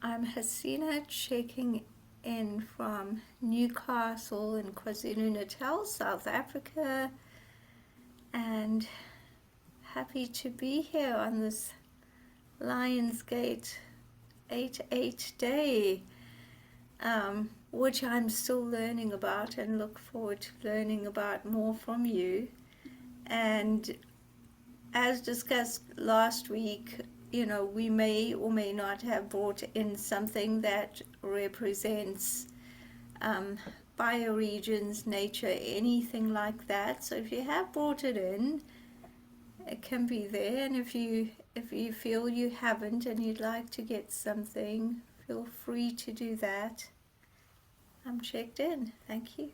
I'm Hasina checking in from Newcastle in KwaZulu-Natal, South Africa, and happy to be here on this Lionsgate 8/8 day, which I'm still learning about and look forward to learning about more from you. And as discussed last week, we may or may not have brought in something that represents bioregions, nature, anything like that. So if you have brought it in, it can be there. And if you feel you haven't and you'd like to get something, feel free to do that. I'm checked in. Thank you.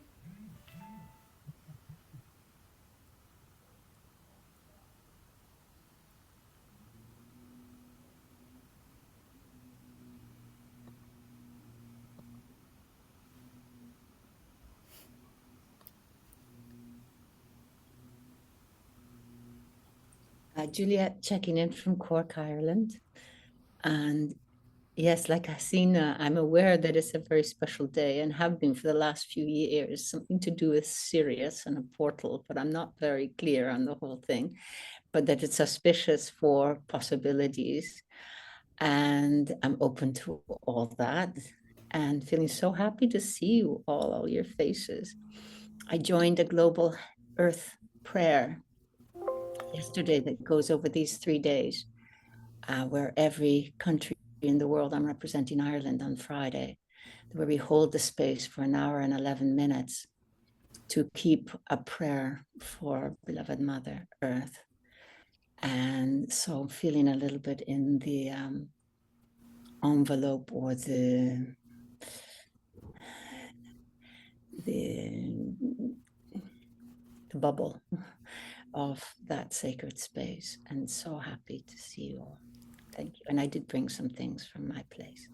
Juliet checking in from Cork, Ireland. And yes, like Hasina, I'm aware that it's a very special day and have been for the last few years, something to do with Sirius and a portal, but I'm not very clear on the whole thing, but that it's auspicious for possibilities. And I'm open to all that and feeling so happy to see you all your faces. I joined a global Earth prayer yesterday that goes over these 3 days, where every country in the world, I'm representing Ireland on Friday, where we hold the space for an hour and 11 minutes to keep a prayer for beloved Mother Earth. And so feeling a little bit in the envelope or the bubble of that sacred space, and so happy to see you all. Thank you. And I did bring some things from my place.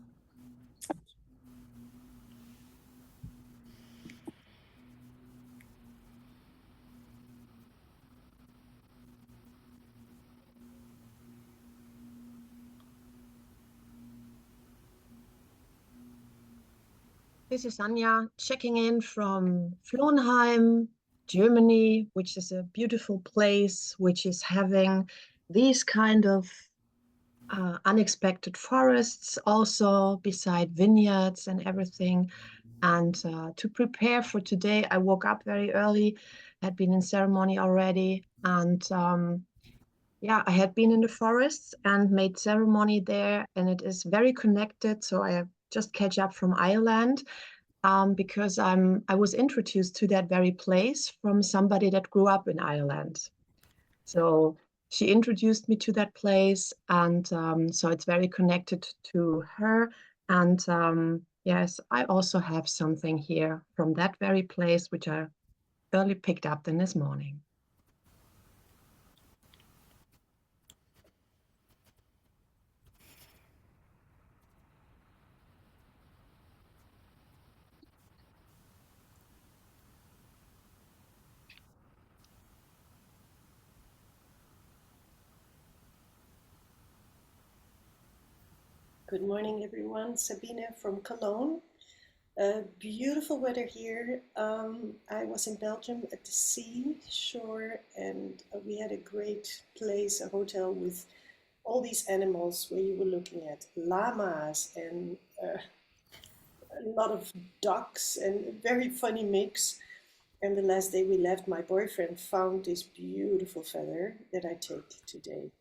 This is Anja checking in from Flohnheim, Germany, which is a beautiful place, which is having these kind of unexpected forests also beside vineyards and everything. And to prepare for today, I woke up very early, had been in ceremony already. And yeah, I had been in the forests and made ceremony there, and it is very connected. So I just catch up from Ireland because I was introduced to that very place from somebody that grew up in Ireland. So she introduced me to that place, and so it's very connected to her. And yes, I also have something here from that very place, which I early picked up then this morning. Good morning, everyone. Sabine from Cologne. Beautiful weather here. I was in Belgium at the seashore, and we had a great place, a hotel with all these animals where you were looking at llamas and a lot of ducks and a very funny mix. And the last day we left, my boyfriend found this beautiful feather that I take today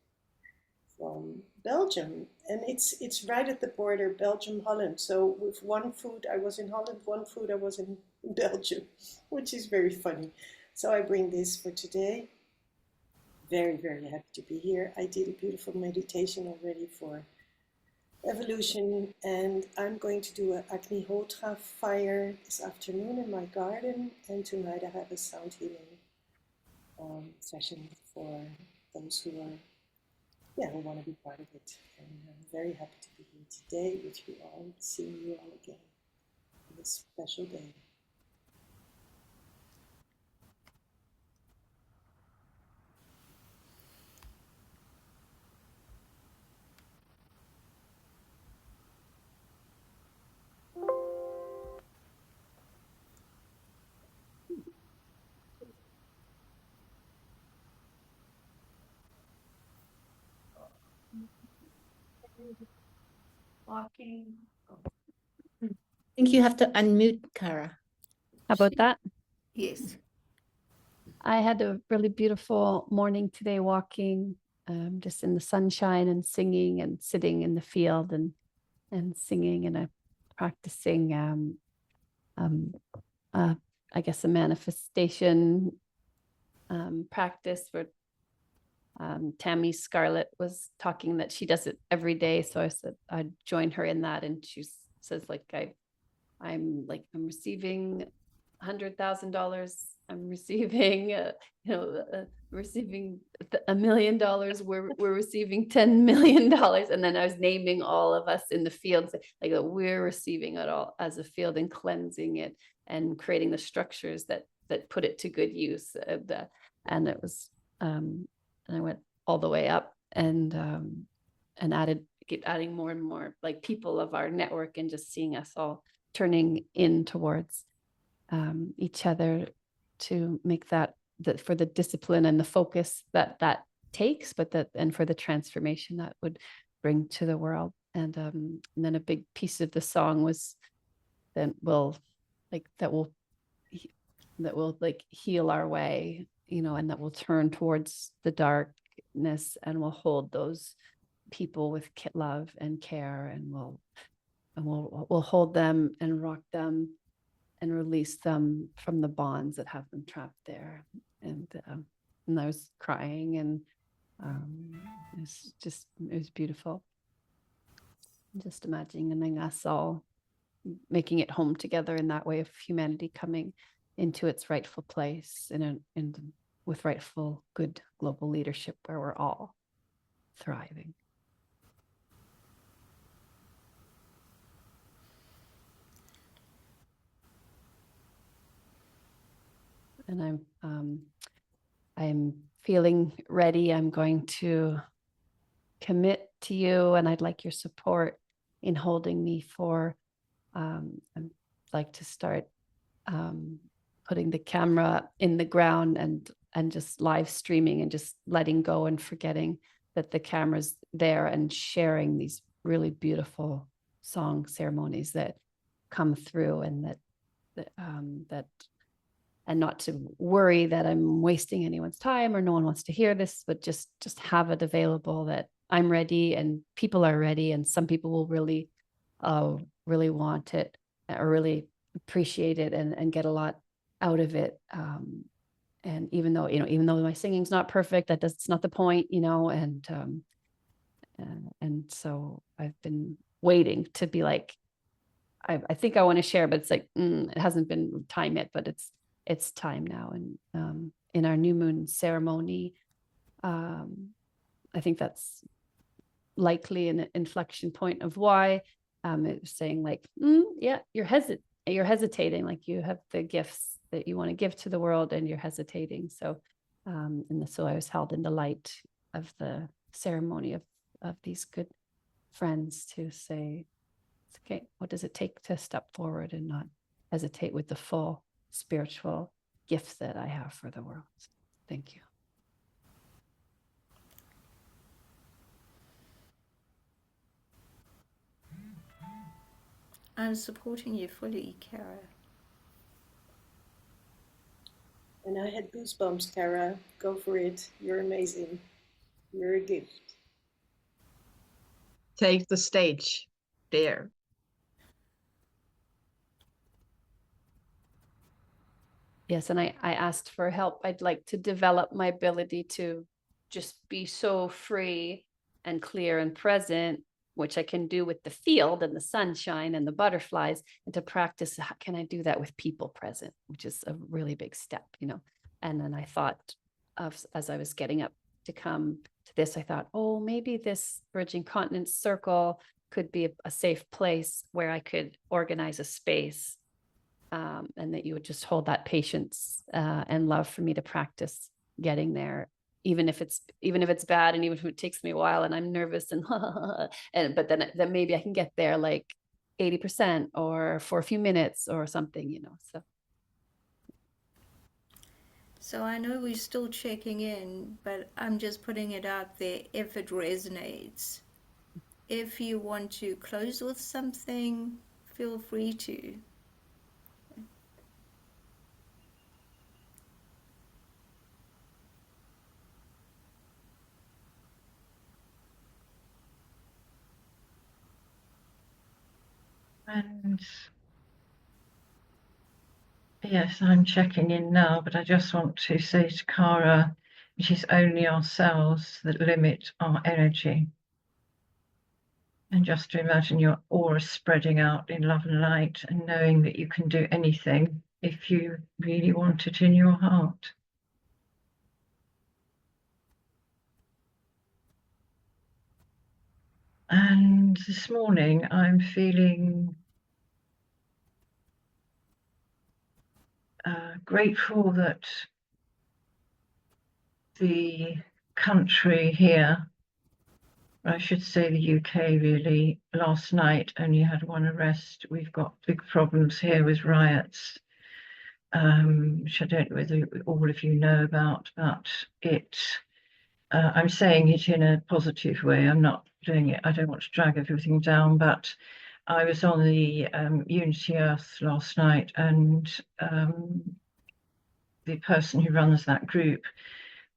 from Belgium, and it's right at the border, Belgium Holland. So with one foot I was in Holland, one foot I was in Belgium, which is very funny. So I bring this for today. Very, very happy to be here. I did a beautiful meditation already for evolution, and I'm going to do an Agnihotra fire this afternoon in my garden, and tonight I have a sound healing session for those who want to be part of it. And I'm very happy to be here today with you all, seeing you all again on this special day. Walking. I think you have to unmute, Cara. How about that? Yes. I had a really beautiful morning today, walking just in the sunshine and singing and sitting in the field and singing and practicing I guess a manifestation practice where Tammy Scarlett was talking that she does it every day. So I said I'd join her in that, and she says like I'm receiving $100,000. I'm receiving receiving $1 million. We're receiving $10 million, and then I was naming all of us in the fields like we're receiving it all as a field and cleansing it and creating the structures that put it to good use. And it was and I went all the way up and keep adding more and more like people of our network, and just seeing us all turning in towards each other to make that for the discipline and the focus that takes, and for the transformation that would bring to the world. And then a big piece of the song was that will heal our way, and that will turn towards the darkness, and will hold those people with love and care, and we'll hold them and rock them and release them from the bonds that have them trapped there. And I was crying, and it was beautiful. Just imagining us all making it home together in that way of humanity coming into its rightful place and with rightful good global leadership where we're all thriving. And I'm feeling ready. I'm going to commit to you, and I'd like your support in holding me for. I'd like to start putting the camera in the ground and just live streaming and just letting go and forgetting that the camera's there, and sharing these really beautiful song ceremonies that come through, and that and not to worry that I'm wasting anyone's time or no one wants to hear this, but just have it available that I'm ready and people are ready, and some people will really want it or really appreciate it and get a lot out of it. And even though my singing's not perfect, it's not the point, and so I've been waiting to be like, I think I want to share, but it's like, it hasn't been time yet, but it's time now. And in our new moon ceremony, I think that's likely an inflection point of why it was saying like, yeah, you're hesitating, like you have the gifts that you want to give to the world and you're hesitating. So so I was held in the light of the ceremony of these good friends to say, okay, what does it take to step forward and not hesitate with the full spiritual gift that I have for the world? Thank you. I'm supporting you fully, Cara. And I had goosebumps, Cara. Go for it. You're amazing. You're a gift. Take the stage there. Yes, and I asked for help. I'd like to develop my ability to just be so free and clear and present, which I can do with the field and the sunshine and the butterflies, and to practice, how can I do that with people present, which is a really big step, And then I thought as I was getting up to come to this, I thought, oh, maybe this Bridging Continents Circle could be a safe place where I could organize a space. And that you would just hold that patience and love for me to practice getting there, even if it's bad, and even if it takes me a while and I'm nervous and but then maybe I can get there like 80% or for a few minutes or something, So So I know we're still checking in, but I'm just putting it out there if it resonates. If you want to close with something, feel free to. And yes, I'm checking in now, but I just want to say to Kara, it is only ourselves that limit our energy. And just to imagine your aura spreading out in love and light and knowing that you can do anything if you really want it in your heart. And this morning I'm feeling grateful that the country here, I should say the UK really, last night only had one arrest. We've got big problems here with riots, which I don't know whether all of you know about, but I'm saying it in a positive way. I'm not doing it, I don't want to drag everything down, but I was on the Unity Earth last night, and the person who runs that group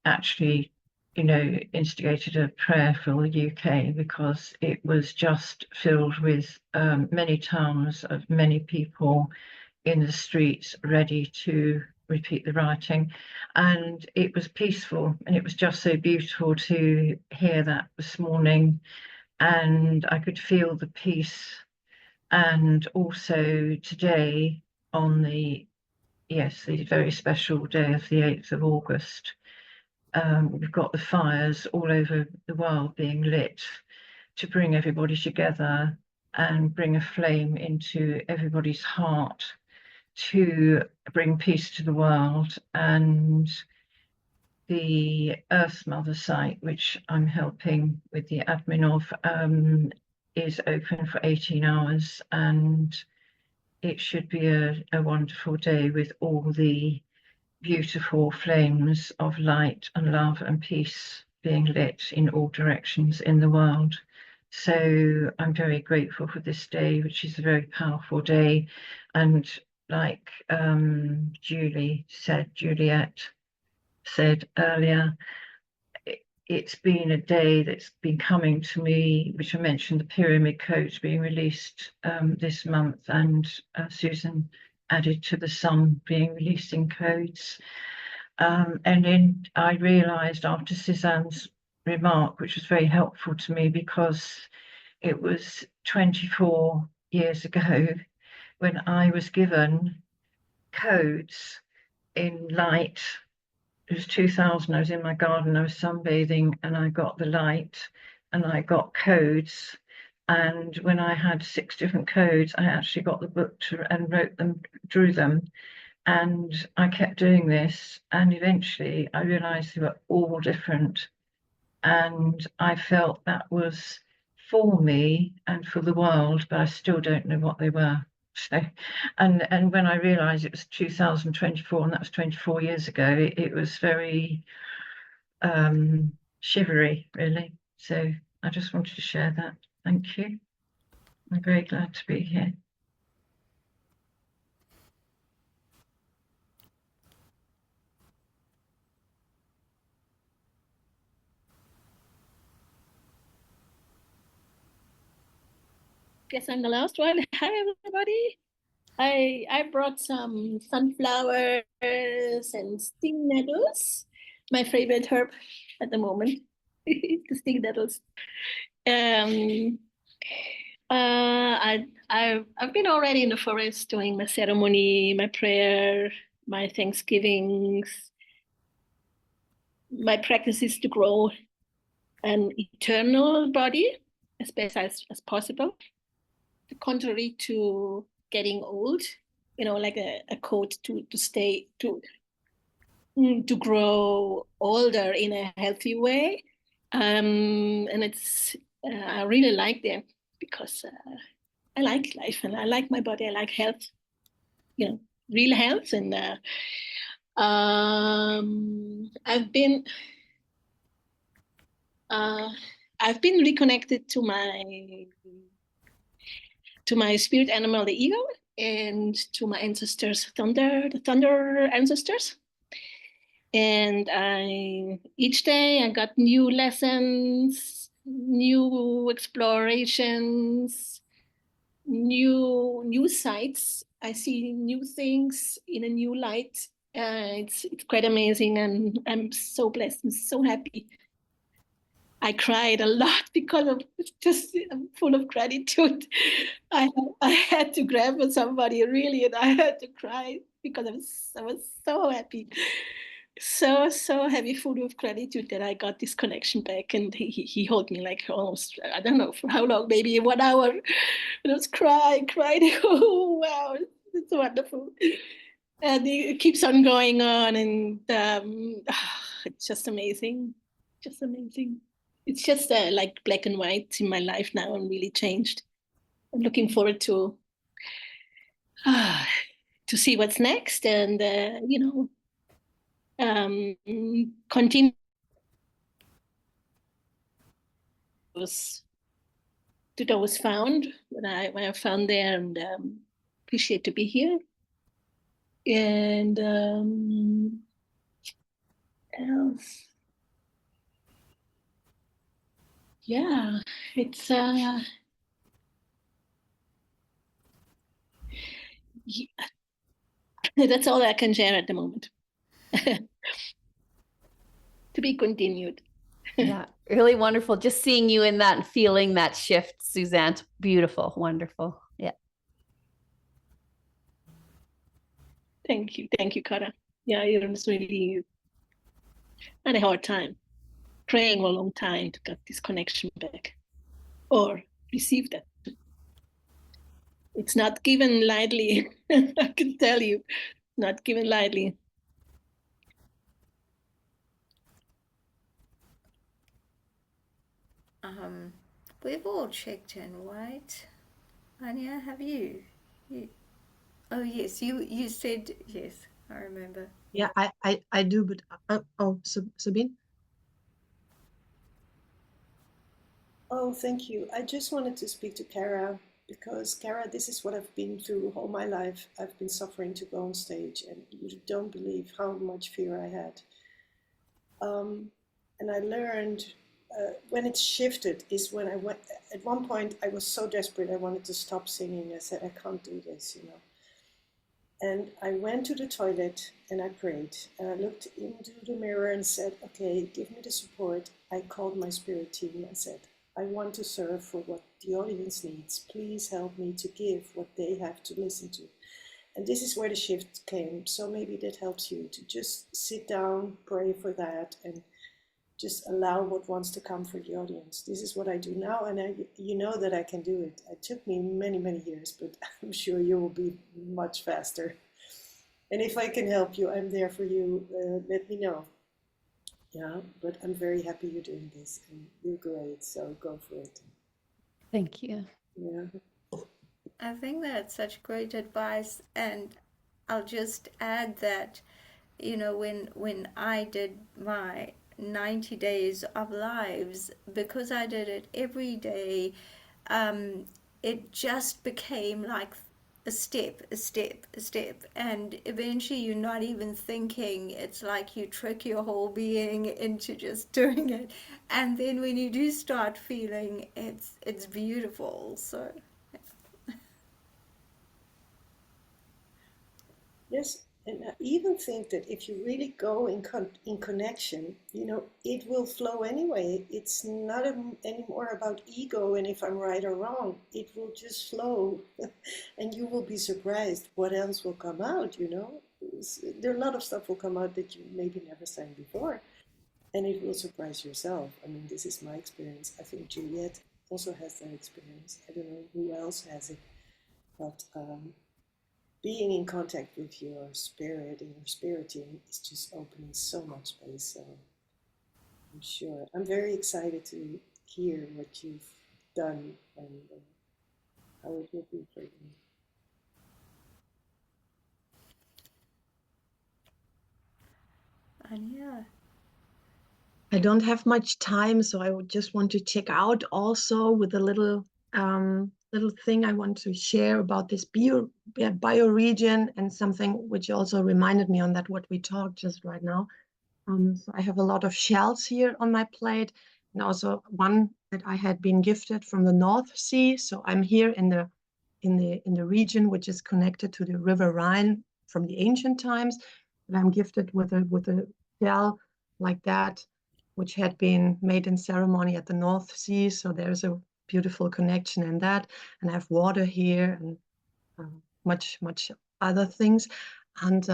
actually, instigated a prayer for the UK because it was just filled with many towns of many people in the streets ready to repeat the rioting. And it was peaceful, and it was just so beautiful to hear that this morning. And I could feel the peace. And also today on the very special day of the 8th of August, we've got the fires all over the world being lit to bring everybody together and bring a flame into everybody's heart to bring peace to the world. And the Earth Mother site, which I'm helping with the admin of, is open for 18 hours, and it should be a wonderful day with all the beautiful flames of light and love and peace being lit in all directions in the world. So I'm very grateful for this day, which is a very powerful day. And like Juliet said earlier, it's been a day that's been coming to me, which I mentioned the pyramid codes being released this month, and Susan added to the sun being releasing codes. And then I realised after Suzanne's remark, which was very helpful to me, because it was 24 years ago when I was given codes in light. It was 2000, I was in my garden, I was sunbathing, and I got the light and I got codes. And when I had 6 different codes, I actually got the book and wrote them, drew them. And I kept doing this, and eventually I realized they were all different. And I felt that was for me and for the world, but I still don't know what they were. So, and when I realized it was 2024, and that was 24 years ago, it was very shivery, really. So I just wanted to share that. Thank you. I'm very glad to be here. Guess I'm the last one. Hi, everybody. I brought some sunflowers and sting nettles, my favorite herb at the moment, the sting nettles. I've been already in the forest doing my ceremony, my prayer, my thanksgivings. My practice is to grow an eternal body as best as possible, contrary to getting old, like a coat to stay, to grow older in a healthy way. And it's, I really like them because I like life and I like my body. I like health, real health. And I've been reconnected to my spirit animal, the eagle, and to my ancestors, the thunder ancestors. And each day I got new lessons, new explorations, new sights. I see new things in a new light. It's quite amazing, and I'm so blessed. I'm so happy. I cried a lot because of just I'm full of gratitude. I had to grab somebody really, and I had to cry because I was so happy, so happy, full of gratitude that I got this connection back. And he held me like almost, I don't know for how long, maybe 1 hour. And I was crying. Oh wow, it's wonderful. And it keeps on going on, and it's just amazing, just amazing. It's just like black and white in my life now, and really changed. I'm looking forward to see what's next, and continue to those found when I found there, and appreciate to be here. And else? Yeah, it's that's all I can share at the moment. To be continued. Yeah, really wonderful. Just seeing you in that and feeling that shift, Suzanne. Beautiful, wonderful. Yeah. Thank you, Kara. Yeah, it was really had a hard time, praying a long time to get this connection back, or receive that. It's not given lightly. I can tell you, not given lightly. We've all checked in, right? Anya, have you? Oh yes, you said yes. I remember. Yeah, I do, but Sabine? Oh, thank you. I just wanted to speak to Kara because, Kara, this is what I've been through all my life. I've been suffering to go on stage, and you don't believe how much fear I had. And I learned when it shifted is when I went. At one point, I was so desperate I wanted to stop singing. I said, I can't do this, you know. And I went to the toilet and I prayed. And I looked into the mirror and said, okay, give me the support. I called my spirit team and said, I want to serve for what the audience needs. Please help me to give what they have to listen to. And this is where the shift came. So maybe that helps you to just sit down, pray for that, and just allow what wants to come for the audience. This is what I do now, and you know that I can do it. It took me many, many years, but I'm sure you will be much faster. And if I can help you, I'm there for you. Let me know. Yeah, but I'm very happy you're doing this, and you're great, so go for it. Thank you. Yeah. I think that's such great advice, and I'll just add that, you know, when I did my 90 days of lives, because I did it every day, it just became like a step, and eventually you're not even thinking. It's like you trick your whole being into just doing it, and then when you do start feeling, it's beautiful. So Yes, and I even think that if you really go in connection, you know, it will flow anyway. It's not anymore about ego and if I'm right or wrong. It will just flow, and you will be surprised what else will come out. You know, there are a lot of stuff will come out that you maybe never sang before, and it will surprise yourself. I mean, this is my experience. I think Juliet also has that experience. I don't know who else has it, but. Being in contact with your spirit and your spirit team is just opening so much space. So I'm sure I'm very excited to hear what you've done and how it will be for you. And yeah. I don't have much time, so I would just want to check out also with a little thing I want to share about this bioregion, and something which also reminded me on that what we talked just right now. So I have a lot of shells here on my plate, and also one that I had been gifted from the North Sea. So I'm here in the region which is connected to the River Rhine from the ancient times, and I'm gifted with a shell like that, which had been made in ceremony at the North Sea. So there's a beautiful connection in that, and I have water here and much other things, and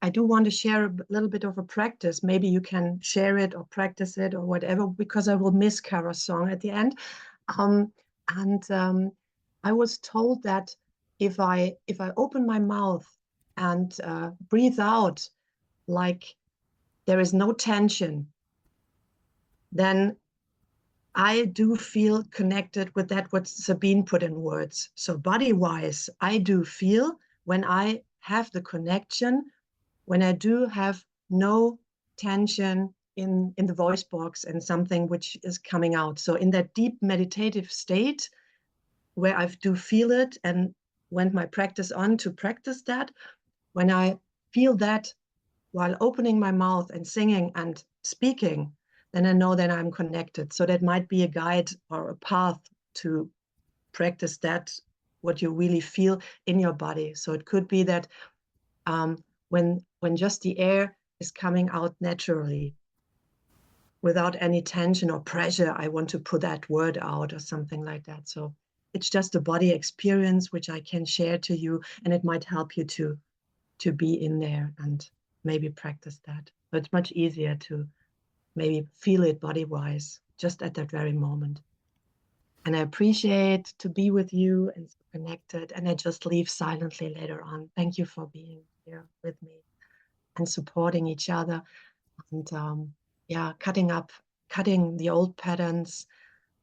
I do want to share a little bit of a practice. Maybe you can share it or practice it or whatever, because I will miss Kara's song at the end. I was told that if I open my mouth and breathe out like there is no tension, then I do feel connected with that what Sabine put in words. So body-wise, I do feel when I have the connection, when I do have no tension in the voice box and something which is coming out. So in that deep meditative state where I do feel it and went my practice on to practice that, when I feel that while opening my mouth and singing and speaking, then I know that I'm connected. So that might be a guide or a path to practice that, what you really feel in your body. So it could be that when just the air is coming out naturally, without any tension or pressure, I want to put that word out or something like that. So it's just a body experience which I can share to you, and it might help you to be in there and maybe practice that. But it's much easier to maybe feel it body-wise just at that very moment. And I appreciate to be with you and connected, and I just leave silently later on. Thank you for being here with me and supporting each other, and yeah, cutting the old patterns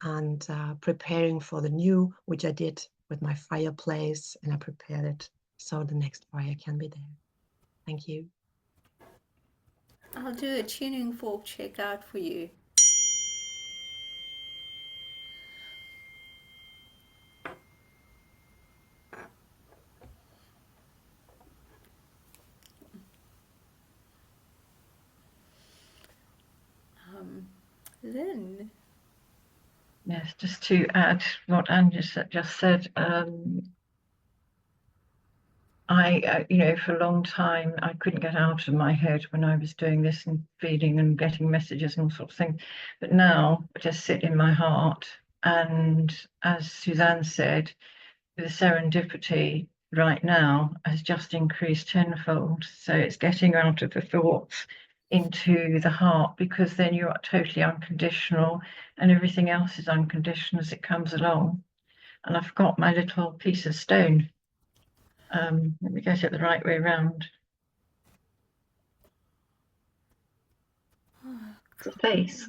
and preparing for the new, which I did with my fireplace, and I prepared it so the next fire can be there. Thank you. I'll do a tuning fork checkout for you. Lynn. Yes, just to add what Anne just said, for a long time, I couldn't get out of my head when I was doing this and feeling and getting messages and all sorts of things. But now I just sit in my heart. And as Suzanne said, the serendipity right now has just increased tenfold. So it's getting out of the thoughts into the heart, because then you're totally unconditional and everything else is unconditional as it comes along. And I've got my little piece of stone. Let me get it the right way around. The face.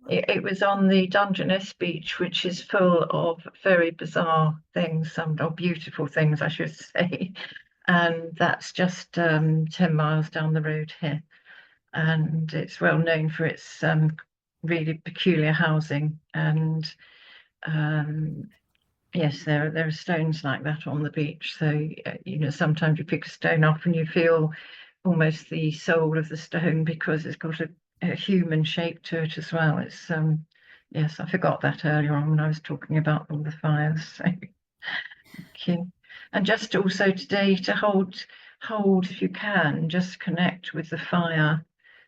It was on the Dungeness beach, which is full of very bizarre things, or beautiful things, I should say. And that's just 10 miles down the road here. And it's well known for its really peculiar housing. And yes, there are stones like that on the beach. So, sometimes you pick a stone up and you feel almost the soul of the stone, because it's got a human shape to it as well. It's yes, I forgot that earlier on when I was talking about all the fires. So thank you. And just also today to hold, if you can, just connect with the fire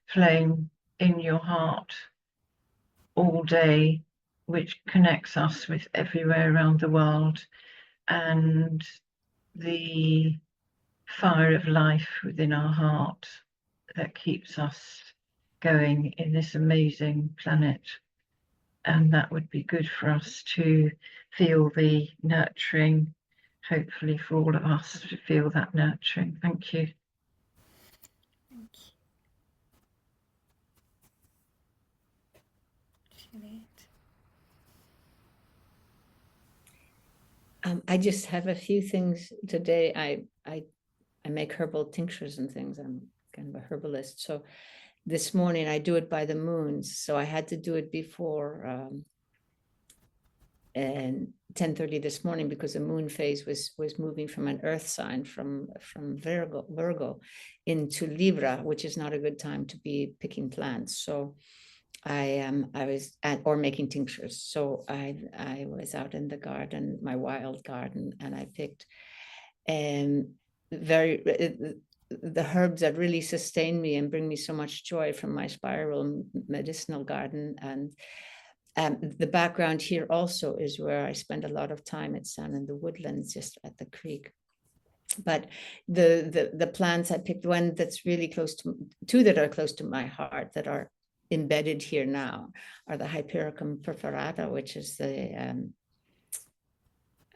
flame in your heart all day, which connects us with everywhere around the world, and the fire of life within our heart that keeps us going in this amazing planet. And that would be good for us to feel the nurturing, hopefully for all of us to feel that nurturing. Thank you. Thank you, Jeanette. I just have a few things today. I make herbal tinctures and things. I'm kind of a herbalist. So this morning I do it by the moons. So I had to do it before and 10:30 this morning because the moon phase was moving from an earth sign from Virgo into Libra, which is not a good time to be picking plants. So I was or making tinctures. So I was out in the garden, my wild garden, and I picked the herbs that really sustain me and bring me so much joy from my spiral medicinal garden. And the background here also is where I spend a lot of time. It's down in the woodlands, just at the creek. But the plants I picked, one that's really close to, two that are close to my heart that are embedded here now are the Hypericum perforata, which is the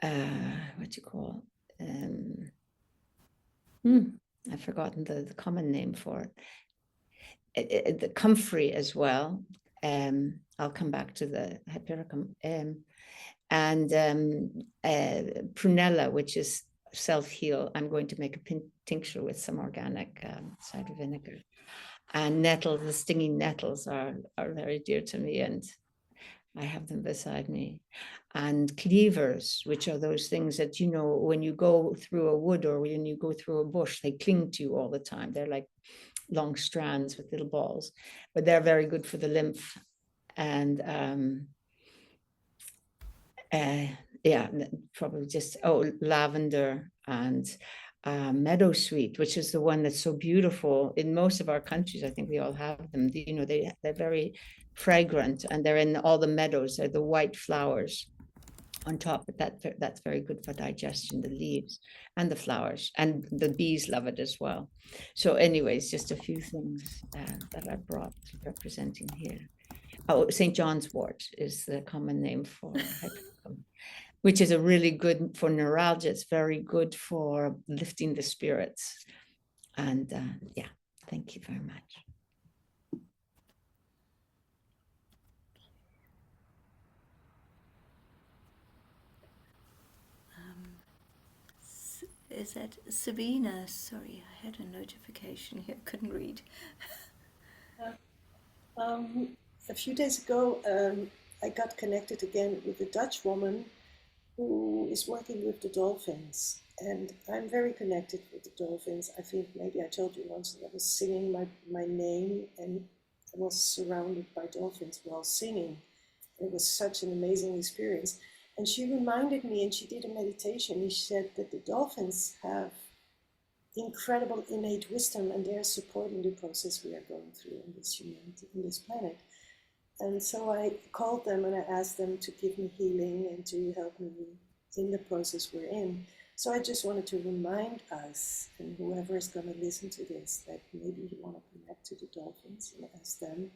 what do you call I've forgotten the common name for it. The comfrey as well. I'll come back to the Hypericum. And prunella, which is self-heal. I'm going to make a tincture with some organic cider vinegar. And nettles, the stinging nettles are very dear to me, and I have them beside me. And cleavers, which are those things that, you know, when you go through a wood or when you go through a bush, they cling to you all the time. They're like long strands with little balls, but they're very good for the lymph. And yeah, probably just, lavender and meadowsweet, which is the one that's so beautiful in most of our countries. I think we all have them. You know, they're very fragrant, and they're in all the meadows. They're the white flowers on top, but that's very good for digestion, the leaves and the flowers, and the bees love it as well. So anyways, just a few things that I brought representing here. Oh, St. John's wort is the common name for Hypericum, which is a really good for neuralgia. It's very good for lifting the spirits. And yeah, thank you very much. Is that Sabina? Sorry, I had a notification here, couldn't read. A few days ago, I got connected again with a Dutch woman who is working with the dolphins. And I'm very connected with the dolphins. I think maybe I told you once that I was singing my name and I was surrounded by dolphins while singing. It was such an amazing experience. And she reminded me, and she did a meditation, and she said that the dolphins have incredible innate wisdom, and they're supporting the process we are going through in this humanity, in this planet. And so I called them and I asked them to give me healing and to help me in the process we're in. So I just wanted to remind us, and whoever is going to listen to this, that maybe you want to connect to the dolphins and ask them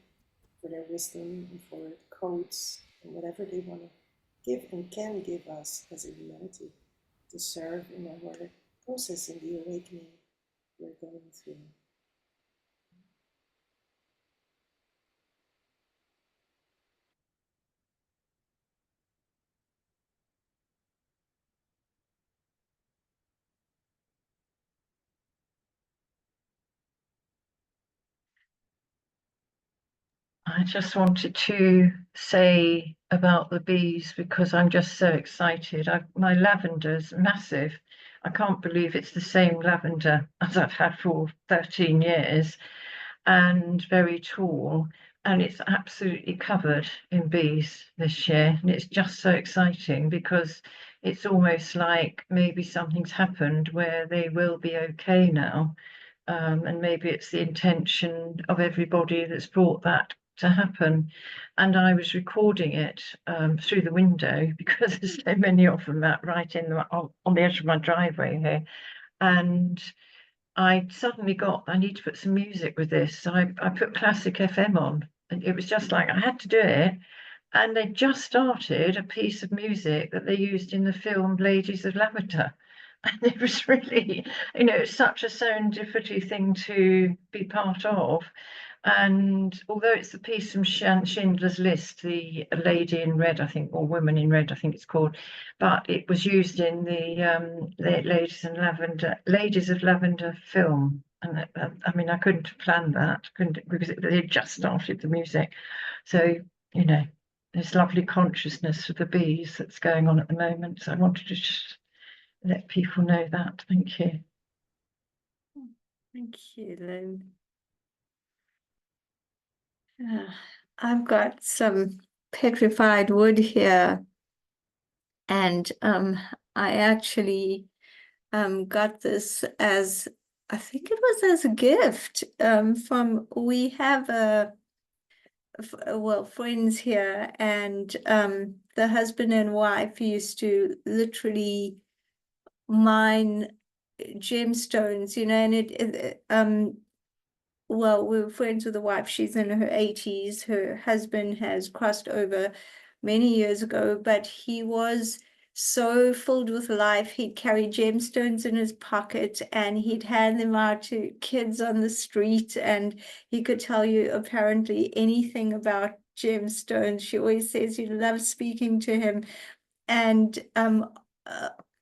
for their wisdom and for codes and whatever they want to give and can give us as a humanity to serve in our process in the awakening we're going through. I just wanted to say about the bees because I'm just so excited. My lavender's massive. I can't believe it's the same lavender as I've had for 13 years and very tall. And it's absolutely covered in bees this year. And it's just so exciting because it's almost like maybe something's happened where they will be okay now. And maybe it's the intention of everybody that's brought that to happen. And I was recording it through the window because there's so many of them right on the edge of my driveway here. And I suddenly I need to put some music with this. So I put classic FM on, and it was just like I had to do it. And they just started a piece of music that they used in the film Ladies of Lavender. And it was really, such a serendipity thing to be part of. And although it's the piece from Schindler's List, the Lady in Red, I think, or Woman in Red, I think it's called, but it was used in the Ladies of Lavender film. And I mean, I couldn't have planned that, couldn't, because they just started the music. So, you know, there's lovely consciousness of the bees that's going on at the moment. So I wanted to just let people know that. Thank you. Thank you, Lynn. I've got some petrified wood here, and I actually got this as, I think it was as a gift from, we have well, friends here, and the husband and wife used to literally mine gemstones, you know, and well, we were friends with the wife. She's in her 80s. Her husband has crossed over many years ago, but he was so filled with life. He'd carry gemstones in his pocket and he'd hand them out to kids on the street. And he could tell you apparently anything about gemstones. She always says he loves speaking to him. And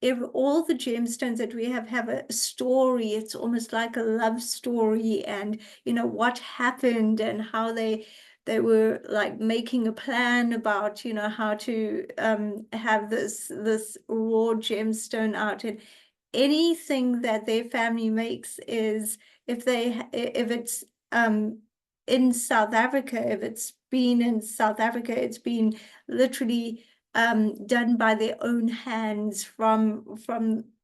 if all the gemstones that we have a story. It's almost like a love story, and you know what happened and how they were like making a plan about, you know, how to have this raw gemstone out. And anything that their family makes is, if it's in South Africa, if it's been in South Africa, it's been literally done by their own hands from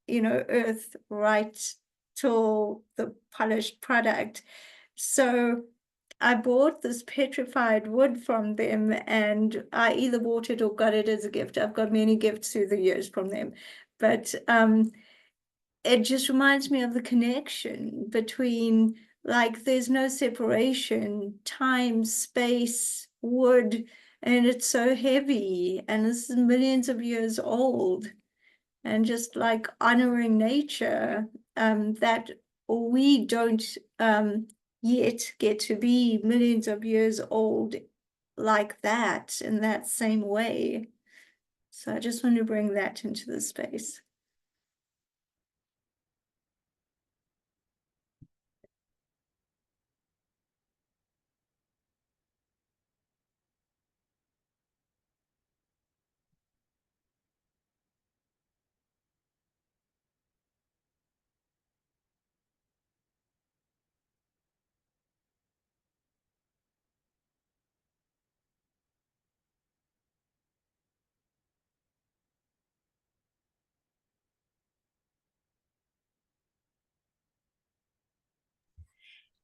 you know, earth right till the polished product. So I bought this petrified wood from them, and I either bought it or got it as a gift. I've got many gifts through the years from them, but it just reminds me of the connection between, like, there's no separation, time, space, wood, and it's so heavy, and this is millions of years old, and just like honoring nature, that we don't yet get to be millions of years old like that, in that same way. So I just want to bring that into the space.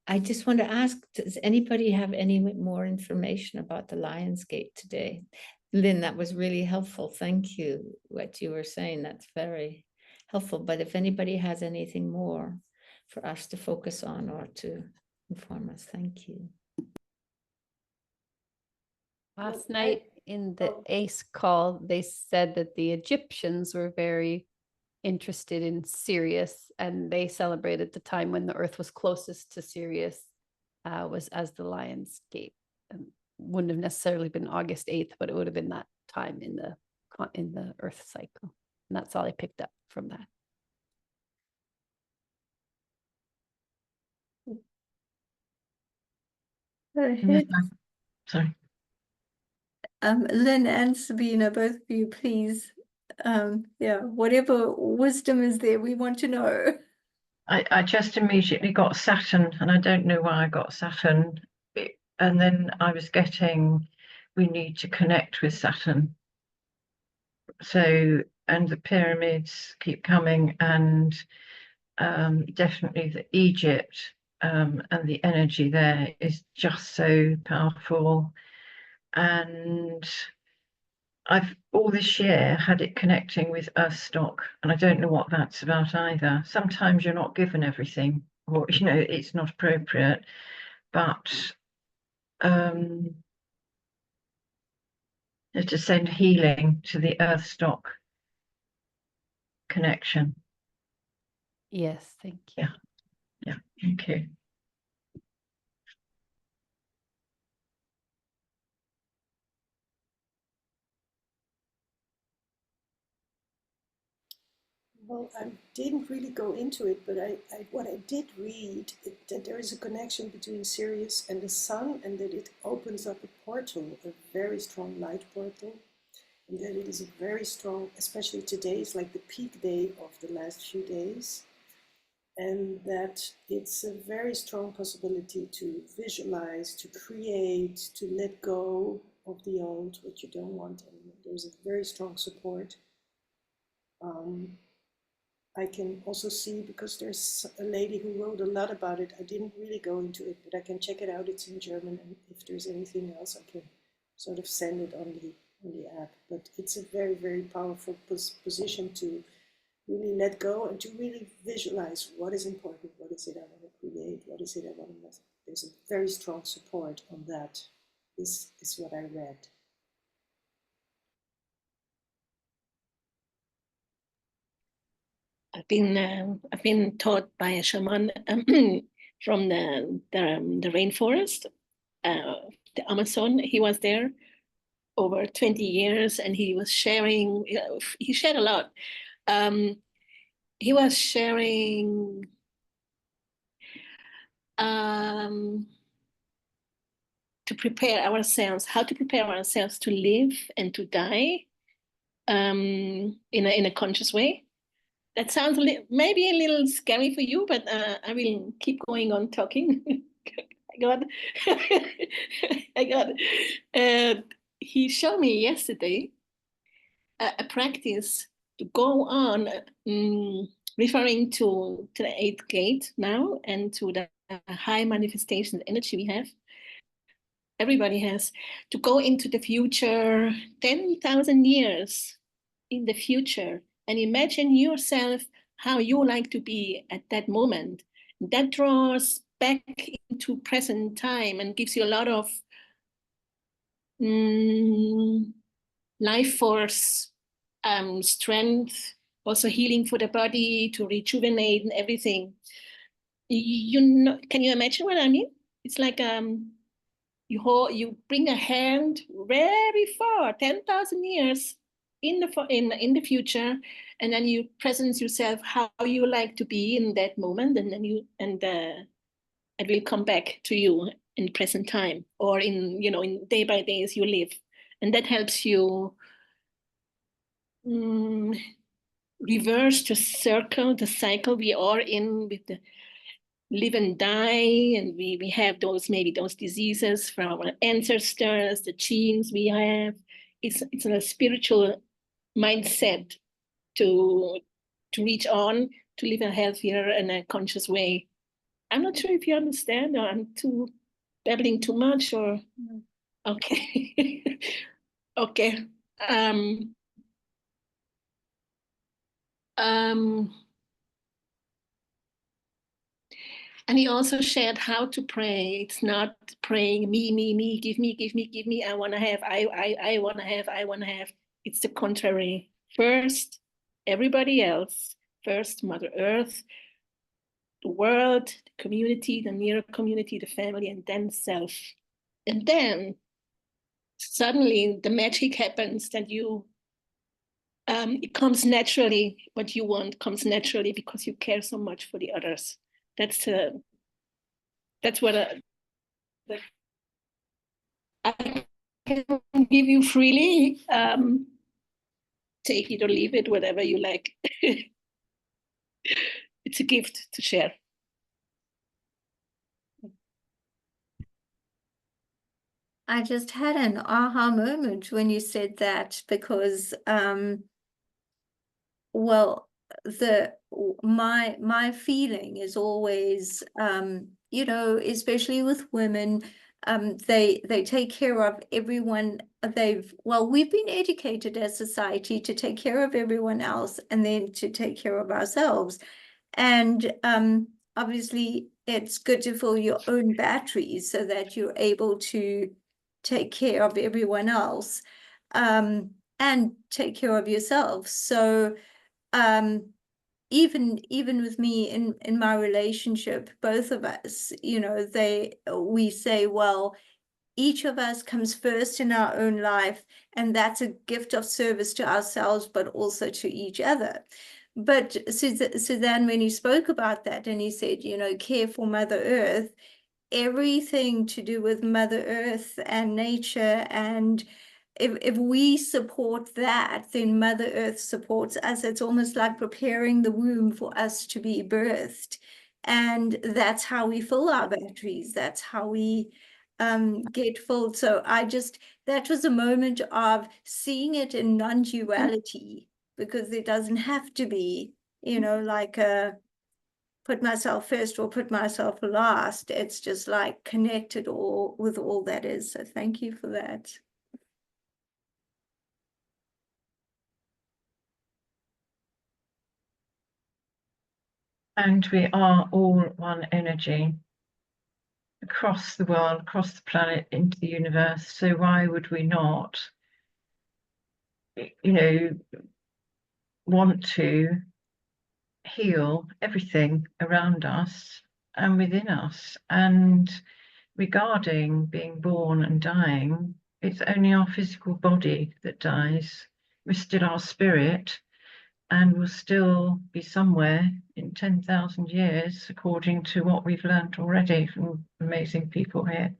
I just want to ask, does anybody have any more information about the Lions Gate today? Lynn, that was really helpful. Thank you. What you were saying, that's very helpful. But if anybody has anything more for us to focus on or to inform us, thank you. Last night in the ACE call, they said that the Egyptians were very interested in Sirius, and they celebrated the time when the Earth was closest to Sirius, was as the Lion's Gate. And wouldn't have necessarily been August 8th, but it would have been that time in the Earth cycle. And that's all I picked up from that. Sorry. Lynn and Sabina, both of you, please. Yeah, whatever wisdom is there, we want to know. I just immediately got Saturn, and I don't know why I got Saturn. And then I was getting, we need to connect with Saturn. So, and the pyramids keep coming, and definitely the Egypt, and the energy there is just so powerful. And I've all this year had it connecting with Earth stock, and I don't know what that's about either. Sometimes you're not given everything, or you know, it's not appropriate, but to send healing to the Earth stock connection. Yes, thank you. Yeah, thank you. Well, I didn't really go into it, but what I did read, that there is a connection between Sirius and the sun, and that it opens up a portal, a very strong light portal, and that it is a very strong, especially today is like the peak day of the last few days, and that it's a very strong possibility to visualize, to create, to let go of the old, what you don't want anymore. There's a very strong support. I can also see, because there's a lady who wrote a lot about it. I didn't really go into it, but I can check it out. It's in German, and if there's anything else, I can sort of send it on the app. But it's a very, very powerful position to really let go and to really visualize what is important, what is it I want to create, what is it I want to. There's a very strong support on that. This is what I read. I've been taught by a shaman from the rainforest, the Amazon. He was there over 20 years, and he was sharing. He shared a lot. He was sharing to prepare ourselves, how to prepare ourselves to live and to die in a conscious way. That sounds maybe a little scary for you, but I will keep going on talking. I got, I got. He showed me yesterday a practice to go on, referring to the eighth gate now and to the high manifestation energy we have. Everybody has to go into the future, 10,000 years in the future, and imagine yourself how you like to be at that moment. That draws back into present time and gives you a lot of life force, strength, also healing for the body, to rejuvenate and everything. You know, can you imagine what I mean? It's like you bring a hand very far, 10,000 years in the future, and then you present yourself how you like to be in that moment, and then it will come back to you in present time, or in in day by day as you live, and that helps you reverse the cycle we are in with the live and die, and we have maybe those diseases from our ancestors, the genes we have. It's a spiritual mindset to reach on, to live a healthier and a conscious way. I'm not sure if you understand, or I'm babbling too much, or okay. Okay. And he also shared how to pray. It's not praying me, give me. I want to have, I want to have, I want to have. It's the contrary. First, everybody else. First, Mother Earth, the world, the community, the near community, the family, and then self. And then suddenly the magic happens that it comes naturally. What you want comes naturally because you care so much for the others. That's what I can give you freely. Take it or leave it, whatever you like. It's a gift to share. I just had an aha moment when you said that, because well, my feeling is always, especially with women, they take care of everyone. We've been educated as society to take care of everyone else and then to take care of ourselves. And obviously it's good to fill your own batteries so that you're able to take care of everyone else, and take care of yourself. So even with me in my relationship, both of us, we say, well, each of us comes first in our own life, and that's a gift of service to ourselves, but also to each other. But Suzanne, when he spoke about that, and he said, you know, care for Mother Earth, everything to do with Mother Earth and nature, and if we support that, then Mother Earth supports us. It's almost like preparing the womb for us to be birthed. And that's how we fill our batteries. That's how we get filled. So that was a moment of seeing it in non-duality, because there doesn't have to be, you know, like a put myself first or put myself last. It's just like connected all with all that is. So thank you for that. And we are all one energy across the world, across the planet, into the universe. So why would we not, you know, want to heal everything around us and within us? And regarding being born and dying, it's only our physical body that dies. We're still our spirit, and will still be somewhere in 10,000 years, according to what we've learned already from amazing people here.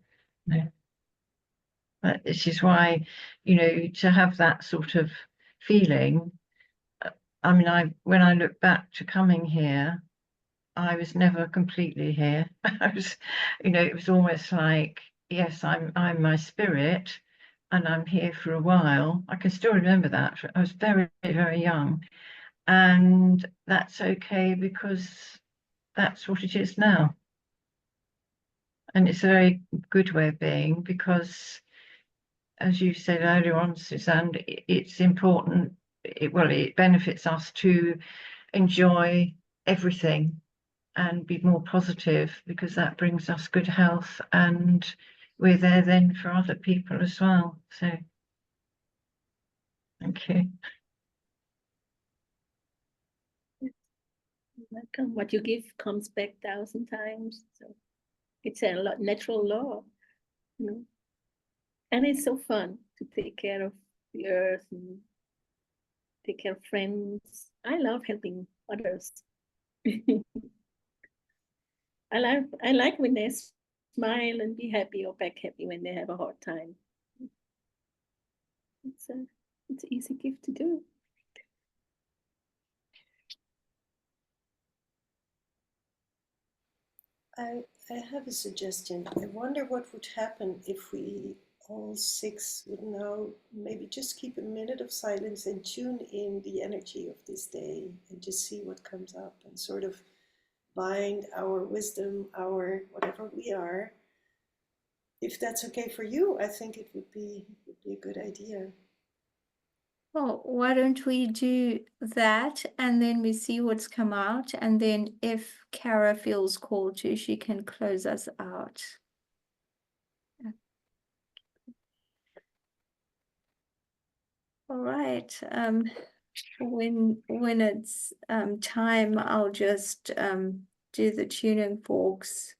But this is why, you know, to have that sort of feeling. I mean, when I look back to coming here, I was never completely here. I was, you know, it was almost like, yes, I'm my spirit, and I'm here for a while. I can still remember that. I was very, very young. And that's okay, because that's what it is now. And it's a very good way of being, because, as you said earlier on, Suzanne, it's important, it benefits us to enjoy everything and be more positive, because that brings us good health, and we're there then for other people as well. So thank you. Welcome. What you give comes back 1,000 times. So it's a natural law, you know. And it's so fun to take care of the earth and take care of friends. I love helping others. I like when they smile and be happy or back happy when they have a hard time. It's an easy gift to do. I have a suggestion. I wonder what would happen if we all six would now maybe just keep a minute of silence and tune in the energy of this day and just see what comes up, and sort of bind our wisdom, our whatever we are. If that's okay for you, I think it would be a good idea. Well, why don't we do that, and then we see what's come out, and then if Kara feels called to, she can close us out. All right. When it's time, I'll just do the tuning forks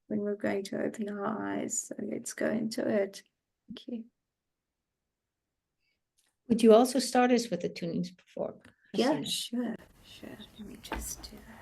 when we're going to open our eyes. So let's go into it. Thank you. Would you also start us with the tunings fork? Yeah, Hasina? sure. Let me just do that.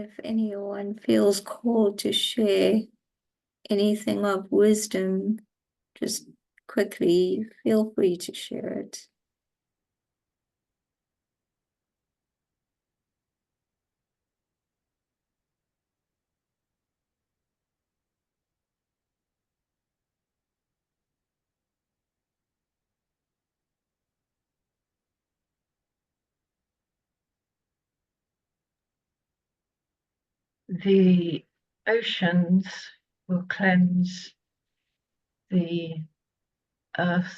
if anyone feels called to share anything of wisdom, just quickly feel free to share it. The oceans will cleanse the earth,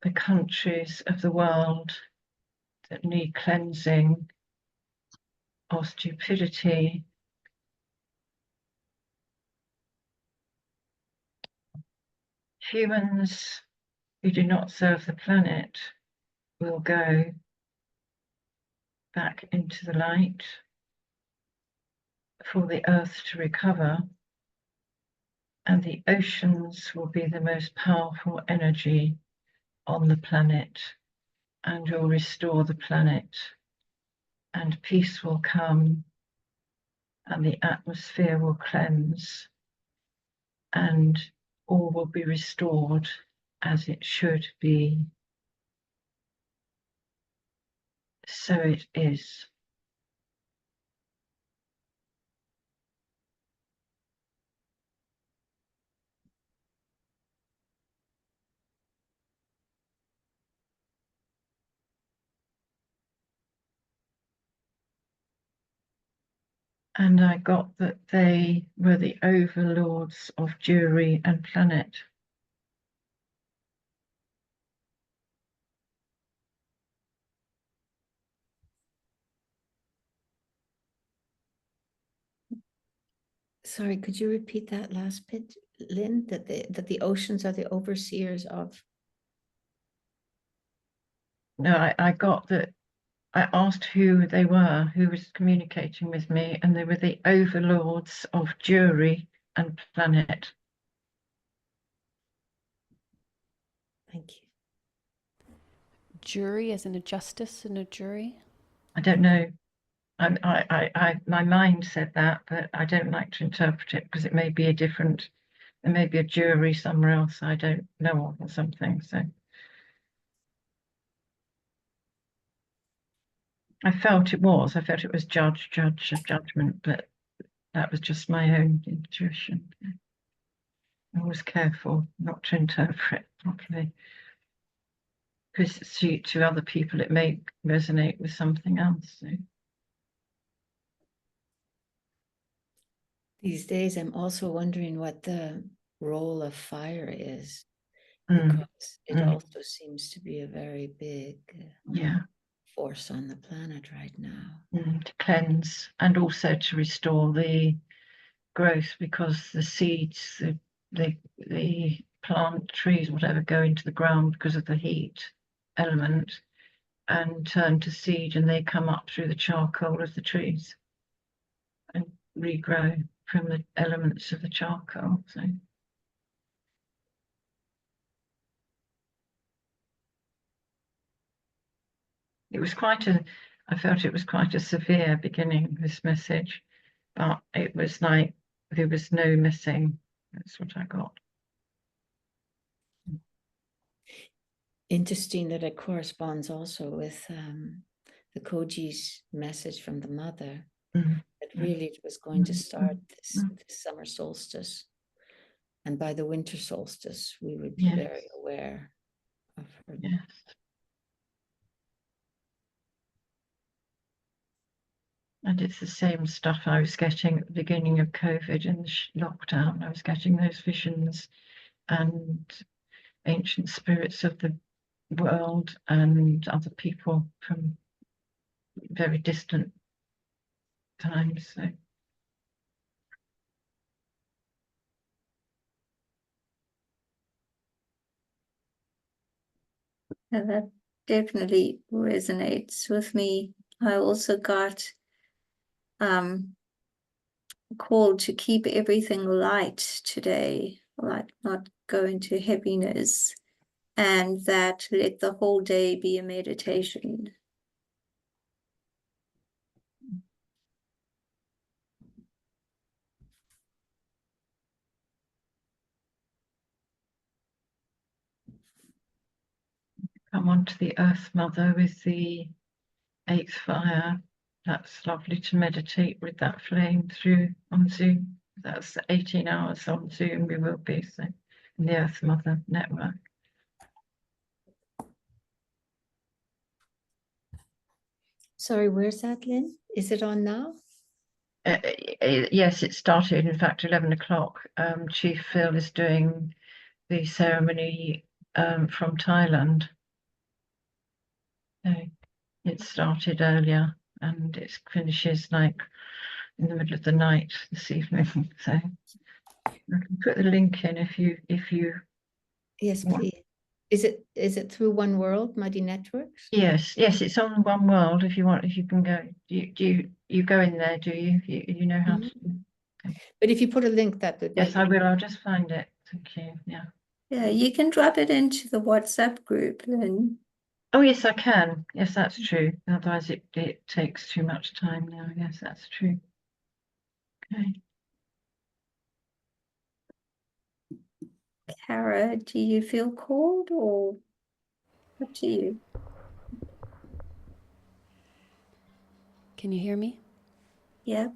the countries of the world that need cleansing of stupidity, humans who do not serve the planet will go back into the light for the earth to recover, and the oceans will be the most powerful energy on the planet and will restore the planet, and peace will come, and the atmosphere will cleanse, and all will be restored as it should be. So it is. And I got that they were the overlords of Jewry and planet. Sorry, could you repeat that last bit, Lynn? That the oceans are the overseers of. No, I got that. I asked who they were, who was communicating with me, and they were the overlords of Jewry and planet. Thank you. Jury as in a justice and a jury? I don't know. My mind said that, but I don't like to interpret it because it may be there may be a jury somewhere else I don't know of or something. So I felt it was judgment, but that was just my own intuition. I was careful not to interpret properly, because to other people it may resonate with something else. So. These days, I'm also wondering what the role of fire is, because it also seems to be a very big force on the planet right now. To cleanse and also to restore the growth, because the seeds, the plant, trees, whatever, go into the ground because of the heat element and turn to seed, and they come up through the charcoal of the trees and regrow from the elements of the charcoal. So it was I felt it was quite a severe beginning, this message, but it was like there was no missing. That's what I got. Interesting that it corresponds also with the Koji's message from the mother, that really it was going to start this summer solstice. And by the winter solstice, we would be very aware of her. Yes. And it's the same stuff I was getting at the beginning of COVID and the lockdown. I was getting those visions and ancient spirits of the world and other people from very distant times. So. And that definitely resonates with me. I also got called to keep everything light today, like not go into heaviness, and that let the whole day be a meditation. come onto the Earth Mother with the 8th fire. That's lovely to meditate with that flame through on Zoom. That's 18 hours on Zoom we will be, so in the Earth Mother network. Sorry, where's that, Lynn? Is it on now? Yes, it started, in fact, 11 o'clock. Chief Phil is doing the ceremony from Thailand. So it started earlier and it finishes like in the middle of the night this evening. So I can put the link in if you Yes, want. please. Is it through One World, Mighty Networks? Yes, it's on One World. If you want, if you can go, you go in there? Do you? You know how to? But if you put a link, that would Yes, make I will. I'll just find it. Thank you. Yeah. Yeah, you can drop it into the WhatsApp group, Lynn. Oh yes, I can. Yes, that's true. Otherwise, it takes too much time now. Yes, that's true. Okay. Kara, do you feel called or up to you? Can you hear me? Yeah.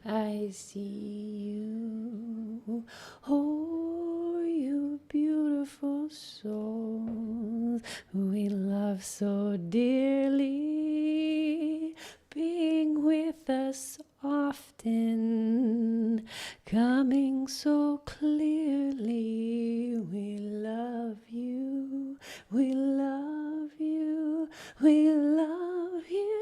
I see you, oh, you beautiful souls we love so dearly, being with us often, coming so clearly. We love you, we love you, we love you.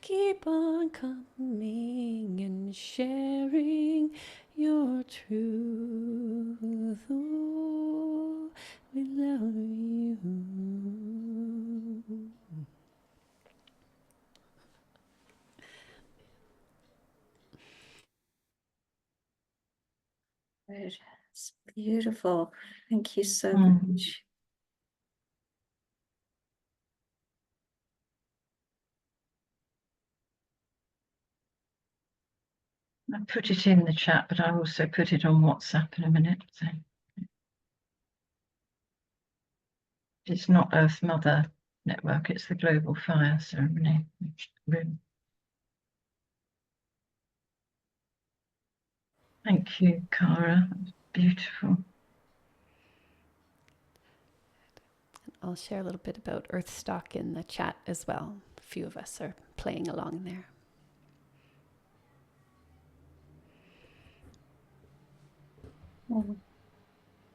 Keep on coming and sharing your truth. Oh, we love you. It's beautiful. Thank you so Mm. much. I put it in the chat, but I also put it on WhatsApp in a minute. So it's not Earth Mother Network, it's the Global Fire Ceremony room. Thank you, Cara. Beautiful. I'll share a little bit about Earthstock in the chat as well. A few of us are playing along there. Oh,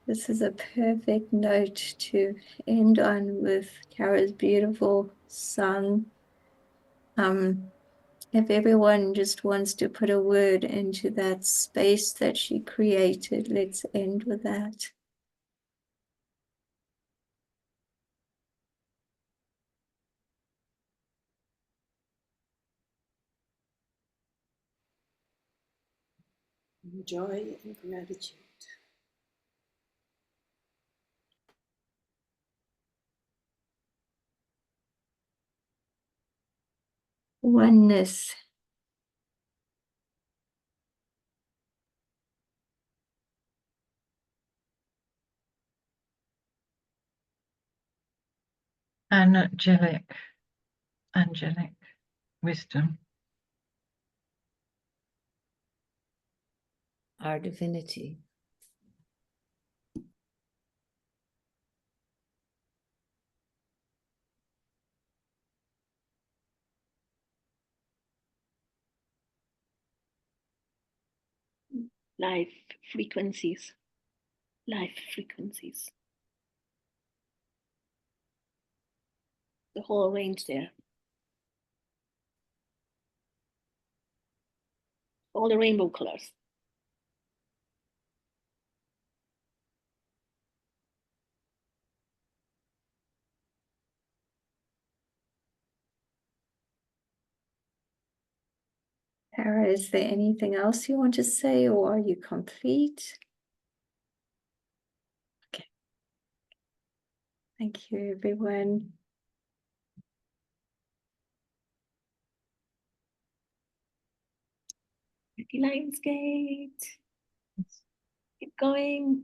this is a perfect note to end on with Kara's beautiful song. If everyone just wants to put a word into that space that she created, let's end with that. Joy and gratitude. Oneness. Angelic wisdom. Our divinity. Life frequencies. Life frequencies. The whole range there. All the rainbow colors. Tara, is there anything else you want to say, or are you complete? Okay. Thank you, everyone. Happy Lionsgate. Keep going.